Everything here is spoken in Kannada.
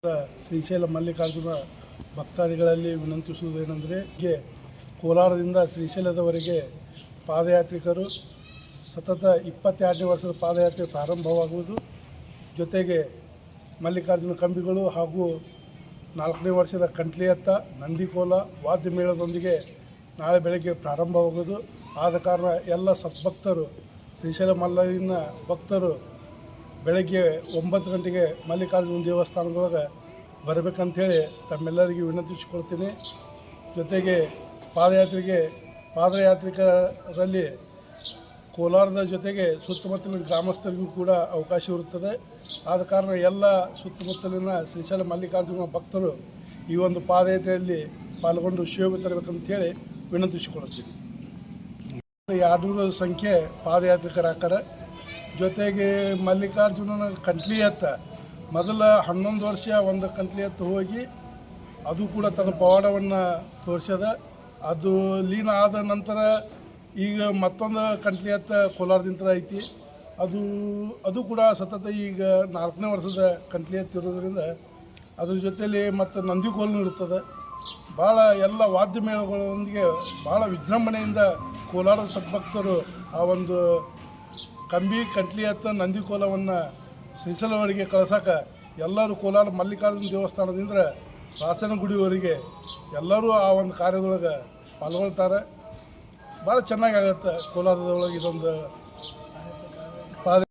ಶ್ರೀಶೈಲ ಮಲ್ಲಿಕಾರ್ಜುನ ಭಕ್ತಾದಿಗಳಲ್ಲಿ ವಿನಂತಿಸುವುದೇನೆಂದರೆ ಕೋಲಾರದಿಂದ ಶ್ರೀಶೈಲದವರೆಗೆ ಪಾದಯಾತ್ರಿಕರು ಸತತ 22ನೇ ವರ್ಷದ ಪಾದಯಾತ್ರೆ ಪ್ರಾರಂಭವಾಗುವುದು. ಜೊತೆಗೆ ಮಲ್ಲಿಕಾರ್ಜುನ ಕಂಬಿಗಳು ಹಾಗೂ 4ನೇ ವರ್ಷದ ಕಂಟ್ಲಿಯತ್ತ ನಂದಿಕೋಲ ವಾದ್ಯ ಮೇಳದೊಂದಿಗೆ ನಾಳೆ ಬೆಳಗ್ಗೆ ಪ್ರಾರಂಭವಾಗುವುದು. ಆದ ಕಾರಣ ಎಲ್ಲ ಸದ್ಭಕ್ತರು ಶ್ರೀಶೈಲ ಮಲ್ಲಿನ ಭಕ್ತರು ಬೆಳಗ್ಗೆ 9 ಗಂಟೆಗೆ ಮಲ್ಲಿಕಾರ್ಜುನ ದೇವಸ್ಥಾನದೊಳಗೆ ಬರಬೇಕಂತೇಳಿ ತಮ್ಮೆಲ್ಲರಿಗೂ ವಿನಂತಿಸಿಕೊಳ್ತೀನಿ. ಜೊತೆಗೆ ಪಾದಯಾತ್ರಿಕರಲ್ಲಿ ಕೋಲಾರದ ಜೊತೆಗೆ ಸುತ್ತಮುತ್ತಲಿನ ಗ್ರಾಮಸ್ಥರಿಗೂ ಕೂಡ ಅವಕಾಶವಿರುತ್ತದೆ. ಆದ ಕಾರಣ ಎಲ್ಲ ಸುತ್ತಮುತ್ತಲಿನ ಶ್ರೀಶೈಲ ಮಲ್ಲಿಕಾರ್ಜುನ ಭಕ್ತರು ಈ ಒಂದು ಪಾದಯಾತ್ರೆಯಲ್ಲಿ ಪಾಲ್ಗೊಂಡು ಶೋಭೆ ತರಬೇಕಂತೇಳಿ ವಿನಂತಿಸಿಕೊಳ್ಳುತ್ತೀನಿ. 200 ಸಂಖ್ಯೆ ಪಾದಯಾತ್ರಿಕರಾಕಾರ. ಜೊತೆಗೆ ಮಲ್ಲಿಕಾರ್ಜುನನ ಕಂಟ್ಲಿ ಎತ್ತ ಮೊದಲ 11 ವರ್ಷ ಒಂದು ಕಂಟ್ಲಿ ಎತ್ತು ಹೋಗಿ ಅದು ಕೂಡ ತನ್ನ ಪವಾಡವನ್ನು ತೋರಿಸ್ಯದ. ಅದು ಲೀನ ಆದ ನಂತರ ಈಗ ಮತ್ತೊಂದು ಕಂಟ್ಲಿ ಎತ್ತ ಕೋಲಾರದಿಂದ ಐತಿ. ಅದು ಕೂಡ ಸತತ ಈಗ 4ನೇ ವರ್ಷದ ಕಂಟ್ಲಿ ಎತ್ತಿರೋದ್ರಿಂದ ಅದ್ರ ಜೊತೆಯಲ್ಲಿ ಮತ್ತು ನಂದಿಕೋಲೂ ಇರ್ತದೆ. ಭಾಳ ಎಲ್ಲ ವಾದ್ಯ ಮೇಳಗಳೊಂದಿಗೆ ಭಾಳ ವಿಜೃಂಭಣೆಯಿಂದ ಕೋಲಾರದ ಸದ್ಭಕ್ತರು ಆ ಒಂದು ಕಂಟ್ಲಿ ಎತ್ತ ನಂದಿಕೋಲವನ್ನು ಶ್ರೀಶೈಲವರೆಗೆ ಕಳ್ಸೋಕೆ ಎಲ್ಲರೂ ಕೋಲಾರ ಮಲ್ಲಿಕಾರ್ಜುನ ದೇವಸ್ಥಾನದಿಂದ ರಾಸನಗುಡಿಯವರೆಗೆ ಎಲ್ಲರೂ ಆ ಒಂದು ಕಾರ್ಯದೊಳಗೆ ಪಾಲ್ಗೊಳ್ತಾರೆ. ಭಾಳ ಚೆನ್ನಾಗಿ ಆಗುತ್ತೆ ಕೋಲಾರದೊಳಗೆ ಇದೊಂದು ಪಾದ